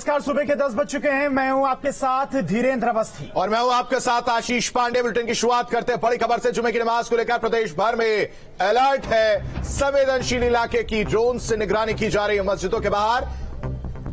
नमस्कार, सुबह के 10 बज चुके हैं। मैं हूं आपके साथ धीरेन्द्र अवस्थी और मैं हूं आपके साथ आशीष पांडे। बुलेटिन की शुरुआत करते हैं बड़ी खबर से। जुमे की नमाज को लेकर प्रदेश भर में अलर्ट है। संवेदनशील इलाके की ड्रोन से निगरानी की जा रही है। मस्जिदों के बाहर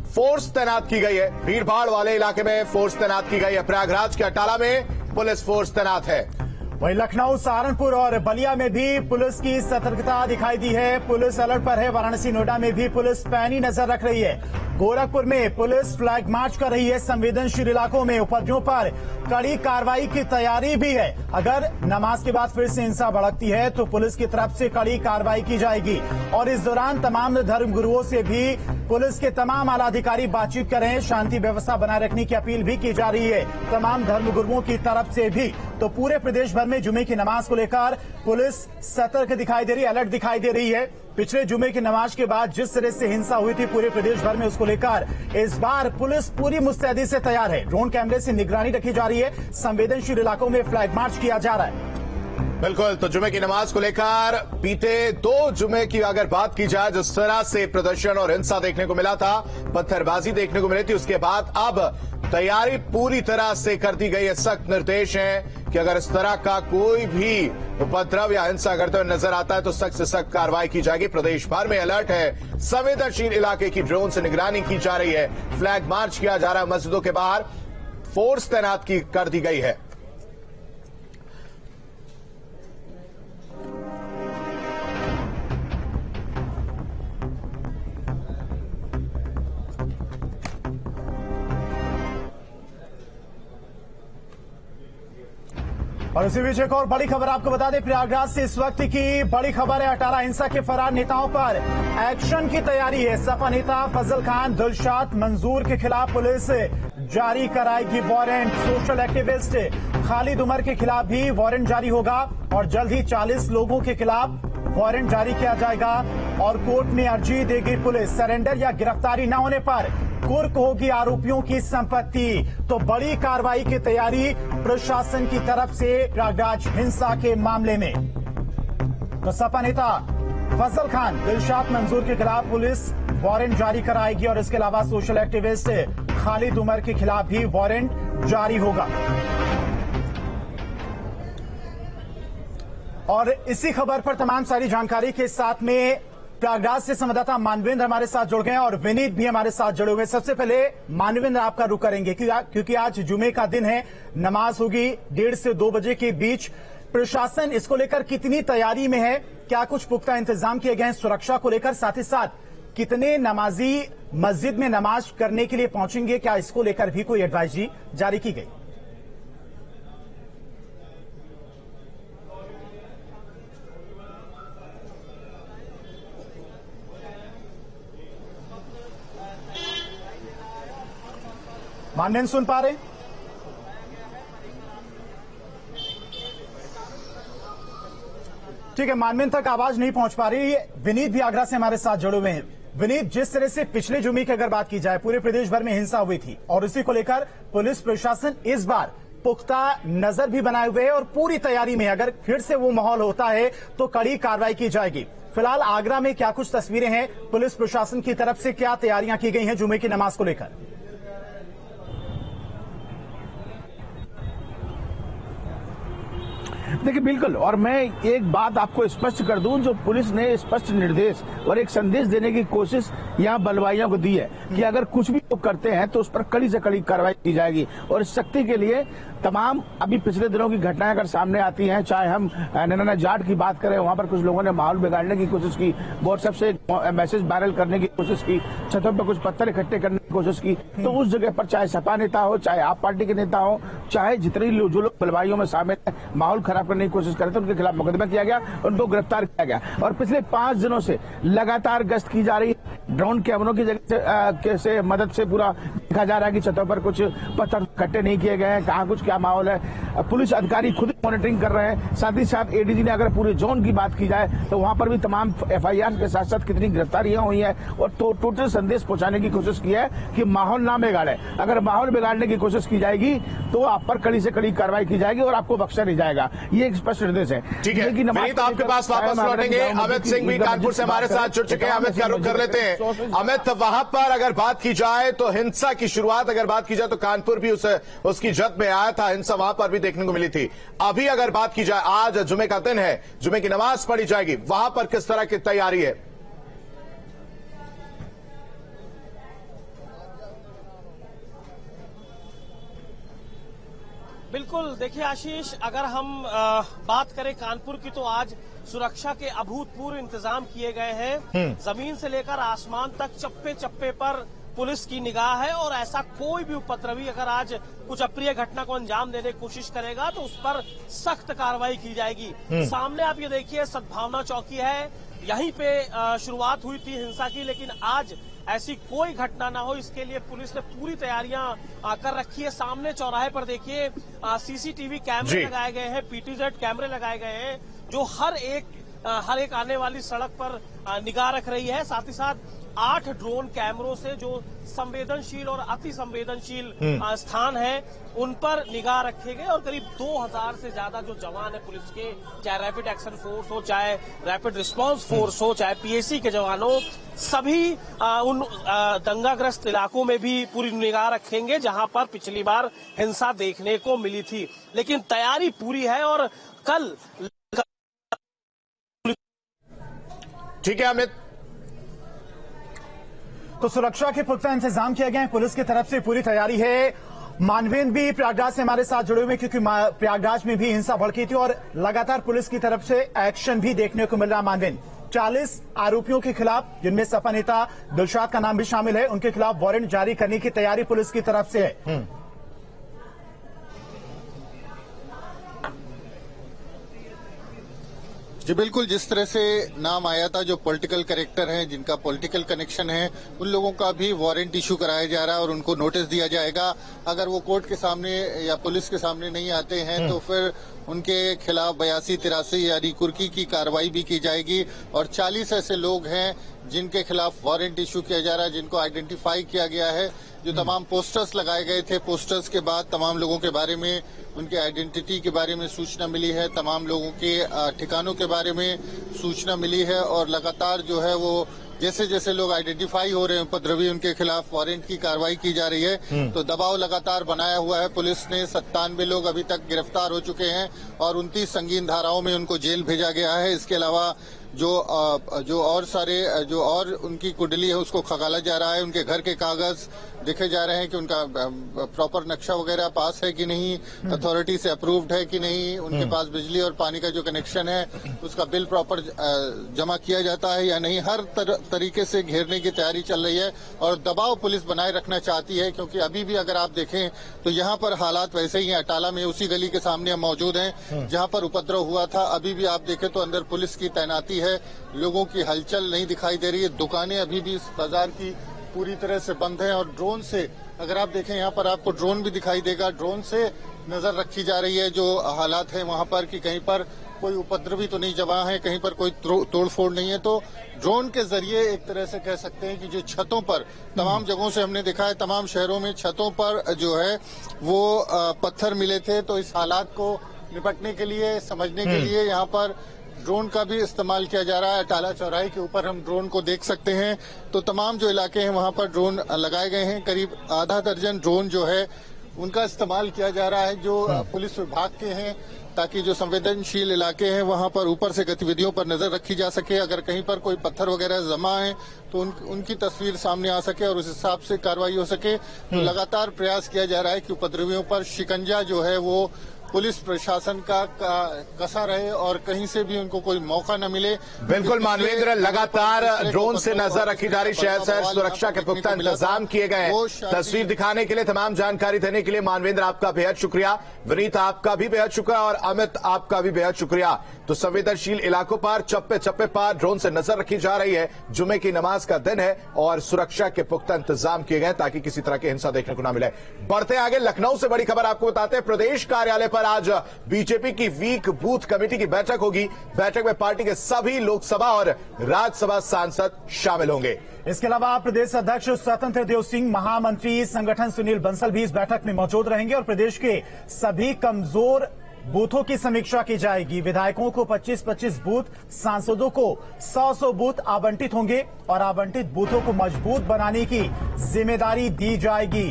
फोर्स तैनात की गई है। भीड़भाड़ वाले इलाके में फोर्स तैनात की गई है। प्रयागराज के अटाला में पुलिस फोर्स तैनात है। वहीं लखनऊ, सहारनपुर और बलिया में भी पुलिस की सतर्कता दिखाई दी है। पुलिस अलर्ट पर है। वाराणसी, नोएडा में भी पुलिस पैनी नजर रख रही है। गोरखपुर में पुलिस फ्लैग मार्च कर रही है। संवेदनशील इलाकों में उपद्रवियों पर कड़ी कार्रवाई की तैयारी भी है। अगर नमाज के बाद फिर से हिंसा भड़कती है तो पुलिस की तरफ से कड़ी कार्रवाई की जाएगी। और इस दौरान तमाम धर्मगुरुओं से भी पुलिस के तमाम आला अधिकारी बातचीत कर रहे हैं। शांति व्यवस्था बनाए रखने की अपील भी की जा रही है तमाम धर्मगुरुओं की तरफ से भी। तो पूरे प्रदेश भर में जुमे की नमाज को लेकर पुलिस सतर्क दिखाई दे रही है, अलर्ट दिखाई दे रही है। पिछले जुमे की नमाज के बाद जिस तरह से हिंसा हुई थी पूरे प्रदेश भर में, उसको लेकर इस बार पुलिस पूरी मुस्तैदी से तैयार है। ड्रोन कैमरे से निगरानी रखी जा रही है। संवेदनशील इलाकों में फ्लैग मार्च किया जा रहा है। बिल्कुल, तो जुमे की नमाज को लेकर बीते 2 जुमे की अगर बात की जाए, जिस तरह से प्रदर्शन और हिंसा देखने को मिला था, पत्थरबाजी देखने को मिली थी, उसके बाद अब तैयारी पूरी तरह से कर दी गई है। सख्त निर्देश हैं कि अगर इस तरह का कोई भी उपद्रव या हिंसा करते हुए नजर आता है तो सख्त से सख्त कार्रवाई की जाएगी। प्रदेश भर में अलर्ट है। संवेदनशील इलाके की ड्रोन से निगरानी की जा रही है। फ्लैग मार्च किया जा रहा है। मस्जिदों के बाहर फोर्स तैनात कर दी गई है। और इसी बीच एक और बड़ी खबर आपको बता दें। प्रयागराज से इस वक्त की बड़ी खबर है। अटाला हिंसा के फरार नेताओं पर एक्शन की तैयारी है। सपा नेता फजल खान, दिलशाद मंजूर के खिलाफ पुलिस जारी कराएगी warrant. Social activist Khalid Umar के खिलाफ भी वारंट जारी होगा और जल्द ही 40 लोगों के खिलाफ वारंट जारी किया जाएगा और कोर्ट में अर्जी देगी पुलिस। सरेंडर या गिरफ्तारी न होने पर कुर्क होगी आरोपियों की संपत्ति। तो बड़ी कार्रवाई की तैयारी प्रशासन की तरफ से प्रयागराज हिंसा के मामले में। तो सपा नेता फजल खान, दिलशाद मंजूर के खिलाफ पुलिस वारंट जारी कराएगी और इसके अलावा सोशल एक्टिविस्ट खालिद उमर के खिलाफ भी वारंट जारी होगा। और इसी खबर पर तमाम सारी जानकारी के साथ में प्रयागराज से संवाददाता मानवेंद्र हमारे साथ जुड़ गए हैं और विनीत भी हमारे साथ जुड़े हुए हैं। सबसे पहले मानवेंद्र, आपका रुख करेंगे क्योंकि आज जुमे का दिन है। नमाज होगी 1:30 से 2 बजे के बीच। प्रशासन इसको लेकर कितनी तैयारी में है? क्या कुछ पुख्ता इंतजाम किए गए हैं सुरक्षा को लेकर? साथ ही साथ कितने नमाजी मस्जिद में नमाज करने के लिए पहुंचेंगे? क्या इसको लेकर भी कोई एडवाइजरी जारी की गई? मानवेंद्र सुन पा रहे? ठीक है, मानवेंद्र तक आवाज नहीं पहुंच पा रही है। विनीत भी आगरा से हमारे साथ जुड़े हुए हैं। विनीत, जिस तरह से पिछले जुमे की अगर बात की जाए, पूरे प्रदेश भर में हिंसा हुई थी और इसी को लेकर पुलिस प्रशासन इस बार पुख्ता नजर भी बनाए हुए है और पूरी तैयारी में है। अगर फिर से वो माहौल होता है तो कड़ी कार्रवाई की जाएगी। फिलहाल आगरा में क्या कुछ तस्वीरें हैं? पुलिस प्रशासन की तरफ से क्या तैयारियां की गई हैं जुमे की नमाज को लेकर? देखिए, बिल्कुल, और मैं एक बात आपको स्पष्ट कर दूं, जो पुलिस ने स्पष्ट निर्देश और एक संदेश देने की कोशिश यहाँ बलवाइयों को दी है कि अगर कुछ भी लोग करते हैं तो उस पर कड़ी से कड़ी कार्रवाई की जाएगी। और इस शक्ति के लिए तमाम अभी पिछले दिनों की घटनाएं अगर सामने आती हैं, चाहे हम नैना जाट की बात करें, वहां पर कुछ लोगों ने माहौल बिगाड़ने की कोशिश की, व्हाट्सएप से मैसेज वायरल करने की कोशिश की, छतों पर कुछ पत्थर इकट्ठे करने की कोशिश की, तो उस जगह पर चाहे सपा नेता हो, चाहे आप पार्टी के नेता हो, चाहे जितने जो लोग बलवाइयों में शामिल है, माहौल खराब करने की कोशिश करते, उनके खिलाफ मुकदमा किया गया, उनको गिरफ्तार किया गया। और पिछले 5 दिनों से लगातार गश्त की जा रही है। ड्रोन कैमरों की जगह से मदद से पूरा देखा जा रहा है कि छतों पर कुछ पत्थर इकट्ठे नहीं किए गए हैं, कहाँ कुछ क्या माहौल है। पुलिस अधिकारी खुद मॉनिटरिंग कर रहे हैं। साथ ही साथ एडीजी ने अगर पूरे जोन की बात की जाए तो वहां पर भी तमाम एफआईआर के साथ साथ कितनी गिरफ्तारियां हुई है और टोटल संदेश पहुंचाने की कोशिश की है कि माहौल ना बिगाड़े। अगर माहौल बिगाड़ने की कोशिश की जाएगी तो आप पर कड़ी से कड़ी कार्रवाई की जाएगी और आपको बख्शा नहीं जाएगा। ये एक स्पष्ट निर्देश है। ठीक है, विनीत आपके पास वापस लौटेंगे। अमित सिंह भी कानपुर से हमारे साथ जुड़ चुके हैं। अमित का रुख कर लेते हैं। अमित, वहां पर अगर बात की जाए तो हिंसा की शुरुआत अगर बात की जाए तो कानपुर भी उसकी जद में आया था, हिंसा वहां पर भी देखने को मिली थी। अभी अगर बात की जाए, आज जुमे का दिन है, जुमे की नमाज पढ़ी जाएगी, वहां पर किस तरह की तैयारी है? बिल्कुल, देखिए आशीष, अगर हम बात करें कानपुर की तो आज सुरक्षा के अभूतपूर्व इंतजाम किए गए हैं। जमीन से लेकर आसमान तक चप्पे चप्पे पर पुलिस की निगाह है और ऐसा कोई भी उपद्रवी अगर आज कुछ अप्रिय घटना को अंजाम देने की कोशिश करेगा तो उस पर सख्त कार्रवाई की जाएगी। सामने आप ये देखिए, सद्भावना चौकी है, यहीं पे शुरुआत हुई थी हिंसा की, लेकिन आज ऐसी कोई घटना ना हो इसके लिए पुलिस ने पूरी तैयारियां कर रखी है। सामने चौराहे पर देखिए सीसीटीवी कैमरे लगाए गए हैं, पीटीजेड कैमरे लगाए गए हैं जो हर एक आने वाली सड़क पर निगाह रख रही है। साथ ही साथ 8 ड्रोन कैमरों से जो संवेदनशील और अति संवेदनशील स्थान है उन पर निगाह रखे गए और करीब 2000 से ज्यादा जो जवान है पुलिस के, चाहे रैपिड एक्शन फोर्स हो, चाहे रैपिड रिस्पांस फोर्स हो, चाहे पीएसी के जवान हो, सभी उन दंगाग्रस्त इलाकों में भी पूरी निगाह रखेंगे जहां पर पिछली बार हिंसा देखने को मिली थी। लेकिन तैयारी पूरी है और कल। ठीक है अमित, तो सुरक्षा के पुख्ता इंतजाम किए गए हैं, पुलिस की तरफ से पूरी तैयारी है। मानवेंद्र भी प्रयागराज से हमारे साथ जुड़े हुए क्योंकि प्रयागराज में भी हिंसा भड़की थी और लगातार पुलिस की तरफ से एक्शन भी देखने को मिल रहा। मानवेंद्र, 40 आरोपियों के खिलाफ, जिनमें सपा नेता दिलशाद का नाम भी शामिल है, उनके खिलाफ वारंट जारी करने की तैयारी पुलिस की तरफ से है। जी बिल्कुल, जिस तरह से नाम आया था, जो पॉलिटिकल कैरेक्टर हैं, जिनका पॉलिटिकल कनेक्शन है, उन लोगों का भी वारंट इशू कराया जा रहा है और उनको नोटिस दिया जाएगा। अगर वो कोर्ट के सामने या पुलिस के सामने नहीं आते हैं तो फिर उनके खिलाफ 82-83 यानी कुर्की की कार्रवाई भी की जाएगी। और 40 ऐसे लोग हैं जिनके खिलाफ वारंट इशू किया जा रहा है, जिनको आइडेंटिफाई किया गया है। जो तमाम पोस्टर्स लगाए गए थे, पोस्टर्स के बाद तमाम लोगों के बारे में, उनके आइडेंटिटी के बारे में सूचना मिली है, तमाम लोगों के ठिकानों के बारे में सूचना मिली है और लगातार जो है वो जैसे जैसे लोग आइडेंटिफाई हो रहे हैं उपद्रवी, उनके खिलाफ वारंट की कार्रवाई की जा रही है। तो दबाव लगातार बनाया हुआ है। पुलिस ने 97 लोग अभी तक गिरफ्तार हो चुके हैं और 29 संगीन धाराओं में उनको जेल भेजा गया है। इसके अलावा जो और उनकी कुंडली है उसको खंगाला जा रहा है। उनके घर के कागज देखे जा रहे हैं कि उनका प्रॉपर नक्शा वगैरह पास है कि नहीं, अथॉरिटी से अप्रूव्ड है कि नहीं, उनके पास बिजली और पानी का जो कनेक्शन है उसका बिल प्रॉपर जमा किया जाता है या नहीं। हर तरीके से घेरने की तैयारी चल रही है और दबाव पुलिस बनाए रखना चाहती है, क्योंकि अभी भी अगर आप देखें तो यहाँ पर हालात वैसे ही हैं। अटाला में उसी गली के सामने हम मौजूद हैं जहाँ पर उपद्रव हुआ था। अभी भी आप देखें तो अंदर पुलिस की तैनाती है, लोगों की हलचल नहीं दिखाई दे रही है। दुकानें अभी भी इस बाजार की पूरी तरह से बंद हैं और ड्रोन से, अगर आप देखें यहाँ पर आपको ड्रोन भी दिखाई देगा, ड्रोन से नजर रखी जा रही है जो हालात है वहाँ पर कि कहीं पर कोई उपद्रवी तो नहीं जमा है, कहीं पर कोई तोड़फोड़ नहीं है। तो ड्रोन के जरिए एक तरह से कह सकते हैं कि जो छतों पर, तमाम जगहों से हमने देखा है, तमाम शहरों में छतों पर जो है वो पत्थर मिले थे। तो इस हालात को निपटने के लिए, समझने के लिए यहाँ पर ड्रोन का भी इस्तेमाल किया जा रहा है। अटाला चौराहे के ऊपर हम ड्रोन को देख सकते हैं। तो तमाम जो इलाके हैं वहां पर ड्रोन लगाए गए हैं। करीब आधा दर्जन ड्रोन जो है उनका इस्तेमाल किया जा रहा है जो पुलिस विभाग के हैं, ताकि जो संवेदनशील इलाके हैं वहां पर ऊपर से गतिविधियों पर नजर रखी जा सके। अगर कहीं पर कोई पत्थर वगैरह जमा है तो उनकी तस्वीर सामने आ सके और उस हिसाब से कार्रवाई हो सके। तो लगातार प्रयास किया जा रहा है कि उपद्रवियों पर शिकंजा जो है वो पुलिस प्रशासन का कसा रहे और कहीं से भी उनको कोई मौका न मिले। बिल्कुल मानवेंद्र, लगातार ड्रोन से नजर रखी जा रही, शहर शहर सुरक्षा के पुख्ता इंतजाम किए गए। तस्वीर दिखाने के लिए, तमाम जानकारी देने के लिए मानवेंद्र आपका बेहद शुक्रिया। विनीत आपका भी बेहद शुक्रिया और अमित आपका भी बेहद शुक्रिया। तो संवेदनशील इलाकों पर चप्पे चप्पे पर ड्रोन से नजर रखी जा रही है। जुमे की नमाज का दिन है और सुरक्षा के पुख्ता इंतजाम किए गए ताकि किसी तरह की हिंसा देखने को न मिले। बढ़ते आगे, लखनऊ से बड़ी खबर आपको बताते हैं। प्रदेश कार्यालय पर पर आज बीजेपी की वीक बूथ कमेटी की बैठक होगी। बैठक में पार्टी के सभी लोकसभा और राज्यसभा सांसद शामिल होंगे। इसके अलावा प्रदेश अध्यक्ष स्वतंत्र देव सिंह, महामंत्री संगठन सुनील बंसल भी इस बैठक में मौजूद रहेंगे और प्रदेश के सभी कमजोर बूथों की समीक्षा की जाएगी। विधायकों को 25-25 बूथ, सांसदों को 100-100 बूथ आवंटित होंगे और आवंटित बूथों को मजबूत बनाने की जिम्मेदारी दी जाएगी।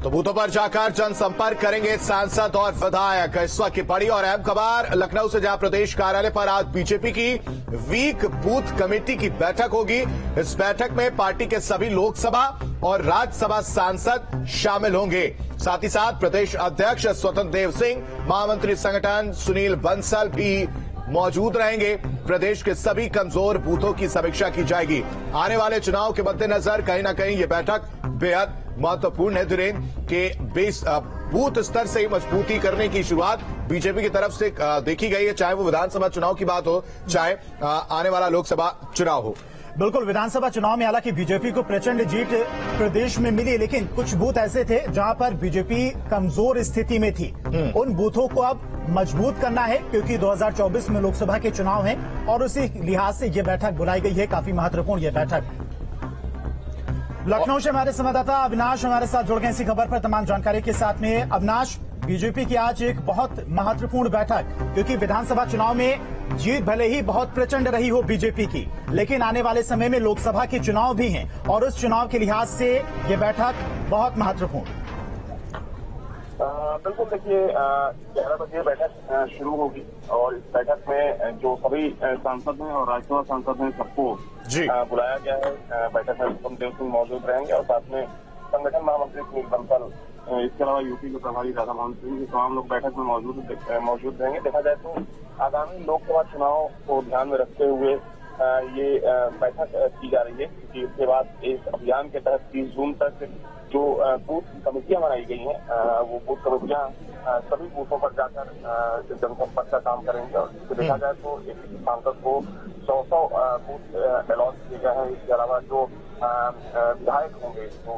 तो बूथों पर जाकर जनसंपर्क करेंगे सांसद और विधायक। इस वक्त की बड़ी और अहम खबर लखनऊ से, जहां प्रदेश कार्यालय पर आज बीजेपी की वीक बूथ कमेटी की बैठक होगी। इस बैठक में पार्टी के सभी लोकसभा और राज्यसभा सांसद शामिल होंगे। साथ ही साथ प्रदेश अध्यक्ष स्वतंत्र देव सिंह, महामंत्री संगठन सुनील बंसल भी मौजूद रहेंगे। प्रदेश के सभी कमजोर बूथों की समीक्षा की जाएगी। आने वाले चुनाव के मद्देनजर कहीं न कहीं ये बैठक बेहद महत्वपूर्ण है। धीरेन्द्र के बूथ स्तर से मजबूती करने की शुरुआत बीजेपी की तरफ से देखी गई है, चाहे वो विधानसभा चुनाव की बात हो, चाहे आने वाला लोकसभा चुनाव हो। बिल्कुल, विधानसभा चुनाव में हालांकि बीजेपी को प्रचंड जीत प्रदेश में मिली, लेकिन कुछ बूथ ऐसे थे जहां पर बीजेपी कमजोर स्थिति में थी। उन बूथों को अब मजबूत करना है, क्योंकि 2024 में लोकसभा के चुनाव हैं और उसी लिहाज से ये बैठक बुलाई गई है। काफी महत्वपूर्ण ये बैठक। लखनऊ से हमारे संवाददाता अविनाश हमारे साथ जुड़ गए इसी खबर पर तमाम जानकारी के साथ में। अविनाश, बीजेपी की आज एक बहुत महत्वपूर्ण बैठक, क्योंकि विधानसभा चुनाव में जीत भले ही बहुत प्रचंड रही हो बीजेपी की, लेकिन आने वाले समय में लोकसभा के चुनाव भी हैं और उस चुनाव के लिहाज से ये बैठक बहुत महत्वपूर्ण। बिल्कुल, देखिए 11 बजे बैठक शुरू होगी और इस बैठक में जो सभी सांसद हैं और राज्यसभा सांसद हैं सबको बुलाया गया है। बैठक में स्वतंत्र देव सिंह मौजूद रहेंगे और साथ में संगठन महामंत्री सुनील बंसल, इसके अलावा यूपी के प्रभारी राधा मोहन सिंह, ये तमाम लोग बैठक में मौजूद रहेंगे। देखा जाए तो आगामी लोकसभा चुनाव को ध्यान में रखते हुए ये बैठक की जा रही है, क्योंकि इसके बाद इस अभियान के तहत 30 जून तक जो बूथ कमेटियां बनाई गई हैं, वो बूथ कमेटियां सभी बूथों पर जाकर जनसंपर्क का काम करेंगे और देखा जाए तो एक सांसद को 100-100 बूथ अलॉट किए गए हैं। इसके अलावा जो विधायक होंगे, तो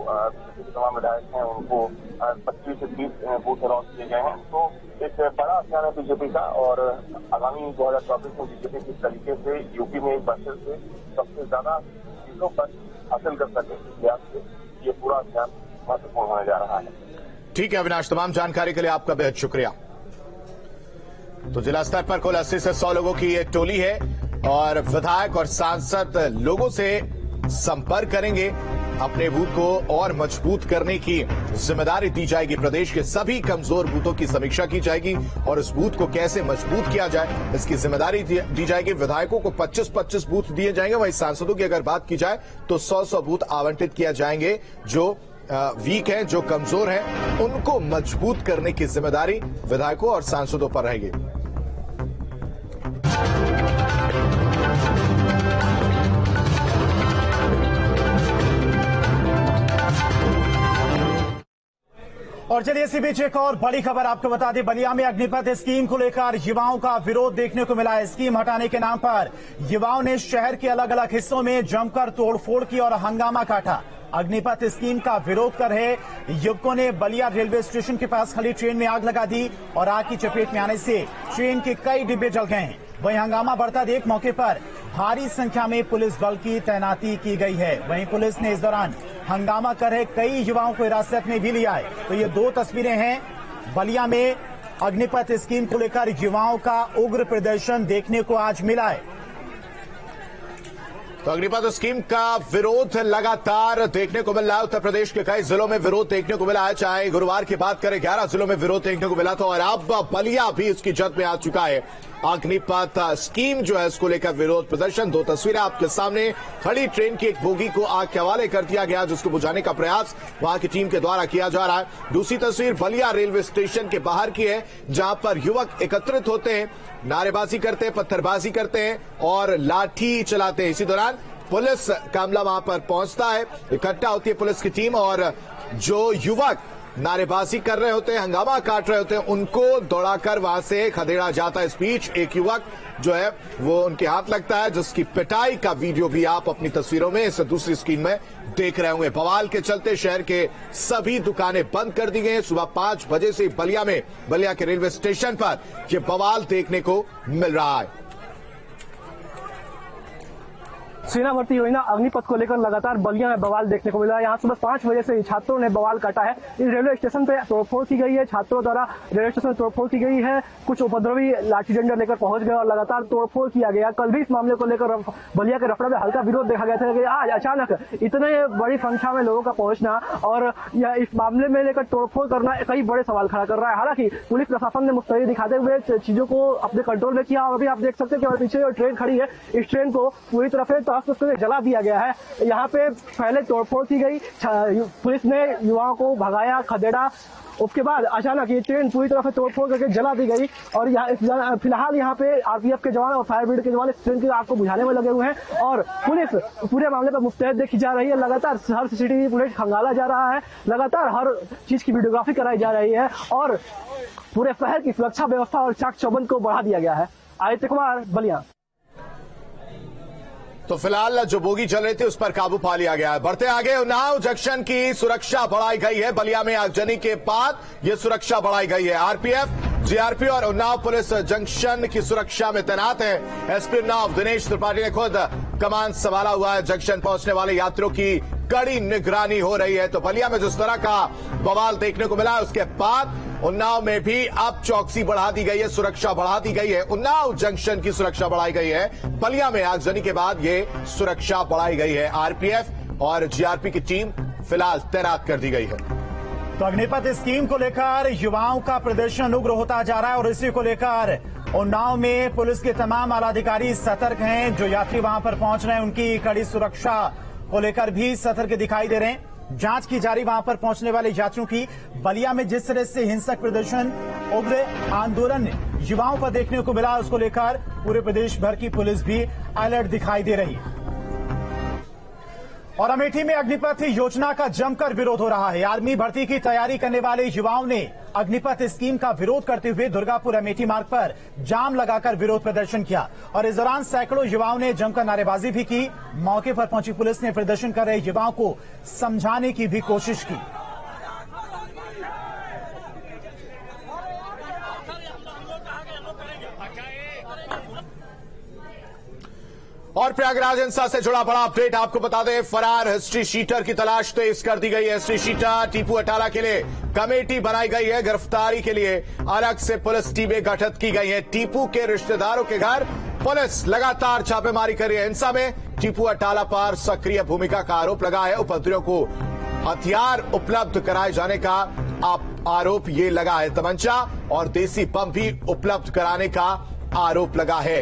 तमाम विधायक हैं, उनको 25 से 30 बूथ अलॉट किए गए हैं। तो एक बड़ा अभियान है बीजेपी का और आगामी 2024 में बीजेपी किस तरीके से यूपी में एक बार से सबसे ज्यादा सीटों पर हासिल कर सके, इस लिहाज से ये पूरा अभियान महत्वपूर्ण होने जा रहा है। ठीक है अविनाश, तमाम जानकारी के लिए आपका बेहद शुक्रिया। तो जिला स्तर पर कुल 80 से 100 लोगों की एक टोली है और विधायक और सांसद लोगों से संपर्क करेंगे। अपने बूथ को और मजबूत करने की जिम्मेदारी दी जाएगी। प्रदेश के सभी कमजोर बूथों की समीक्षा की जाएगी और इस बूथ को कैसे मजबूत किया जाए, इसकी जिम्मेदारी दी जाएगी। विधायकों को 25-25 बूथ दिए जाएंगे। वहीं सांसदों की अगर बात की जाए तो 100-100 बूथ आवंटित किया जाएंगे। जो वीक हैं, जो कमजोर हैं, उनको मजबूत करने की जिम्मेदारी विधायकों और सांसदों पर रहेगी। और चलिए इसी बीच एक और बड़ी खबर आपको बता दें। बलिया में अग्निपथ स्कीम को लेकर युवाओं का विरोध देखने को मिला है। स्कीम हटाने के नाम पर युवाओं ने शहर के अलग अलग हिस्सों में जमकर तोड़फोड़ की और हंगामा काटा। अग्निपथ स्कीम का विरोध कर रहे युवकों ने बलिया रेलवे स्टेशन के पास खड़ी ट्रेन में आग लगा दी और आग की चपेट में आने से ट्रेन के कई डिब्बे जल गए हैं। वहीं हंगामा बढ़ता देख मौके पर भारी संख्या में पुलिस बल की तैनाती की गई है। वहीं पुलिस ने इस दौरान हंगामा कर रहे कई युवाओं को हिरासत में भी लिया है। तो ये दो तस्वीरें हैं बलिया में अग्निपथ स्कीम को लेकर युवाओं का उग्र प्रदर्शन देखने को आज मिला है। तो अग्निपथ स्कीम का विरोध लगातार देखने को मिल रहा है। उत्तर प्रदेश के कई जिलों में विरोध देखने को मिला है। चाहे गुरुवार की बात करें, 11 जिलों में विरोध देखने को मिला था और अब बलिया भी इसकी जद में आ चुका है। अग्निपथ स्कीम जो है, इसको लेकर विरोध प्रदर्शन। दो तस्वीरें आपके सामने, खड़ी ट्रेन की एक बोगी को आग के हवाले कर दिया गया, जिसको बुझाने का प्रयास वहां की टीम के द्वारा किया जा रहा है। दूसरी तस्वीर बलिया रेलवे स्टेशन के बाहर की है, जहां पर युवक एकत्रित होते हैं, नारेबाजी करते हैं, पत्थरबाजी करते हैं और लाठी चलाते हैं। इसी दौरान पुलिस का अमला वहां पर पहुंचता है, इकट्ठा होती है पुलिस की टीम और जो युवक नारेबाजी कर रहे होते हैं, हंगामा काट रहे होते हैं, उनको दौड़ाकर वहां से खदेड़ा जाता है इस बीच। एक युवक जो है वो उनके हाथ लगता है, जिसकी पिटाई का वीडियो भी आप अपनी तस्वीरों में इस दूसरी स्क्रीन में देख रहे होंगे। बवाल के चलते शहर के सभी दुकानें बंद कर दी गई हैं। सुबह 5 बजे से बलिया के रेलवे स्टेशन पर यह बवाल देखने को मिल रहा है। सेनाभर्ती योजना अग्निपथ को लेकर लगातार बलिया में बवाल देखने को मिला है। यहाँ सुबह 5 बजे से छात्रों ने बवाल काटा है। इस रेलवे स्टेशन पे तोड़फोड़ की गई है, छात्रों द्वारा रेलवे स्टेशन में तोड़फोड़ की गई है। कुछ उपद्रवी लाठी डंडा लेकर पहुंच गए और लगातार तोड़फोड़ किया गया। कल भी इस मामले को लेकर बलिया के रफड़ा में हल्का विरोध देखा गया था कि आज अचानक इतने बड़ी संख्या में लोगों का पहुंचना और इस मामले में लेकर तोड़फोड़ करना कई बड़े सवाल खड़ा कर रहा है। हालांकि पुलिस प्रशासन ने मुस्तैदी दिखाते हुए चीजों को अपने कंट्रोल में किया और अभी आप देख सकते हैं कि पीछे जो ट्रेन खड़ी है, इस ट्रेन को पूरी तरह से जला दिया गया है। यहाँ पे पहले तोड़फोड़ की गई, पुलिस ने युवाओं को भगाया, खदेड़ा, उसके बाद अचानक ये ट्रेन पूरी तरह से तोड़फोड़ करके जला दी गई और फिलहाल यहाँ पे आरपीएफ के जवान और फायर ब्रिगेड के जवान इस ट्रेन की आग को बुझाने में लगे हुए हैं और पुलिस पूरे मामले पर मुस्तैद देखी जा रही है। लगातार हर सीसीटीवी फुटेज खंगाला जा रहा है, लगातार हर चीज की वीडियोग्राफी कराई जा रही है और पूरे शहर की सुरक्षा व्यवस्था और चाक चौबंद को बढ़ा दिया गया है। आदित्य कुमार, बलिया। तो फिलहाल जो बोगी चल रही थी उस पर काबू पा लिया गया है। बढ़ते आगे, उन्नाव जंक्शन की सुरक्षा बढ़ाई गई है। बलिया में आगजनी के बाद यह सुरक्षा बढ़ाई गई है। आरपीएफ, जीआरपी और उन्नाव पुलिस जंक्शन की सुरक्षा में तैनात है। एसपी उन्नाव दिनेश त्रिपाठी ने खुद कमान संभाला हुआ है। जंक्शन पहुंचने वाले यात्रियों की कड़ी निगरानी हो रही है। तो बलिया में जिस तरह का बवाल देखने को मिला, उसके बाद उन्नाव में भी अब चौकसी बढ़ा दी गई है, सुरक्षा बढ़ा दी गई है। उन्नाव जंक्शन की सुरक्षा बढ़ाई गई है। बलिया में आगजनी के बाद ये सुरक्षा बढ़ाई गई है। आरपीएफ और जीआरपी की टीम फिलहाल तैनात कर दी गई है। तो अग्निपथ स्कीम को लेकर युवाओं का प्रदर्शन उग्र होता जा रहा है और इसी को लेकर उन्नाव में पुलिस के तमाम आलाधिकारी सतर्क हैं। जो यात्री वहां पर पहुंच रहे हैं उनकी कड़ी सुरक्षा को लेकर भी सतर्क दिखाई दे रहे हैं। जांच की जा रही वहां पर पहुंचने वाले यात्रियों की। बलिया में जिस तरह से हिंसक प्रदर्शन, उग्र आंदोलन युवाओं पर देखने को मिला, उसको लेकर पूरे प्रदेश भर की पुलिस भी अलर्ट दिखाई दे रही है। और अमेठी में अग्निपथ योजना का जमकर विरोध हो रहा है। आर्मी भर्ती की तैयारी करने वाले युवाओं ने अग्निपथ स्कीम का विरोध करते हुए दुर्गापुर अमेठी मार्ग पर जाम लगाकर विरोध प्रदर्शन किया और इस दौरान सैकड़ों युवाओं ने जमकर नारेबाजी भी की। मौके पर पहुंची पुलिस ने प्रदर्शन कर रहे युवाओं को समझाने की भी कोशिश की। और प्रयागराज हिंसा से जुड़ा बड़ा अपडेट आपको बता दें, फरार हिस्ट्री शीटर की तलाश तेज कर दी गई है। हिस्ट्री शीटर टीपू अटाला के लिए कमेटी बनाई गई है। गिरफ्तारी के लिए अलग से पुलिस टीमें गठित की गई हैं। टीपू के रिश्तेदारों के घर पुलिस लगातार छापेमारी कर रही है। हिंसा में टीपू अटाला पर सक्रिय भूमिका का आरोप लगा है। उपद्रवियों को हथियार उपलब्ध कराए जाने का आरोप ये लगा है। तमंचा और देसी बम भी उपलब्ध कराने का आरोप लगा है।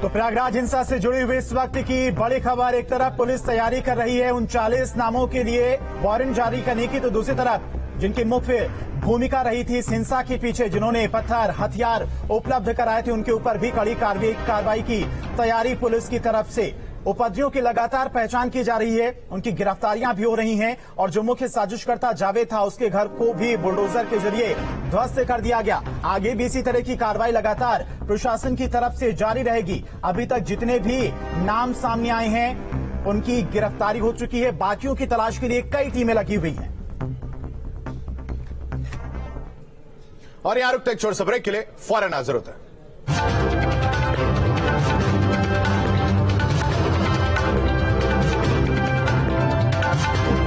तो प्रयागराज हिंसा से जुड़ी हुई इस वक्त की बड़ी खबर, एक तरफ पुलिस तैयारी कर रही है 39 नामों के लिए वारंट जारी करने की, तो दूसरी तरफ जिनकी मुख्य भूमिका रही थी इस हिंसा के पीछे, जिन्होंने पत्थर हथियार उपलब्ध कराए थे, उनके ऊपर भी कड़ी कार्रवाई की तैयारी पुलिस की तरफ से। उपद्रवियों की लगातार पहचान की जा रही है, उनकी गिरफ्तारियां भी हो रही हैं और जो मुख्य साजिशकर्ता जावेद था उसके घर को भी बुलडोजर के जरिए ध्वस्त कर दिया गया। आगे भी इसी तरह की कार्रवाई लगातार प्रशासन की तरफ से जारी रहेगी। अभी तक जितने भी नाम सामने आए हैं उनकी गिरफ्तारी हो चुकी है। बाकियों की तलाश के लिए कई टीमें लगी हुई हैं। और यहां रुकते एक छोटे से ब्रेक के लिए फौरन हाजिर होता है।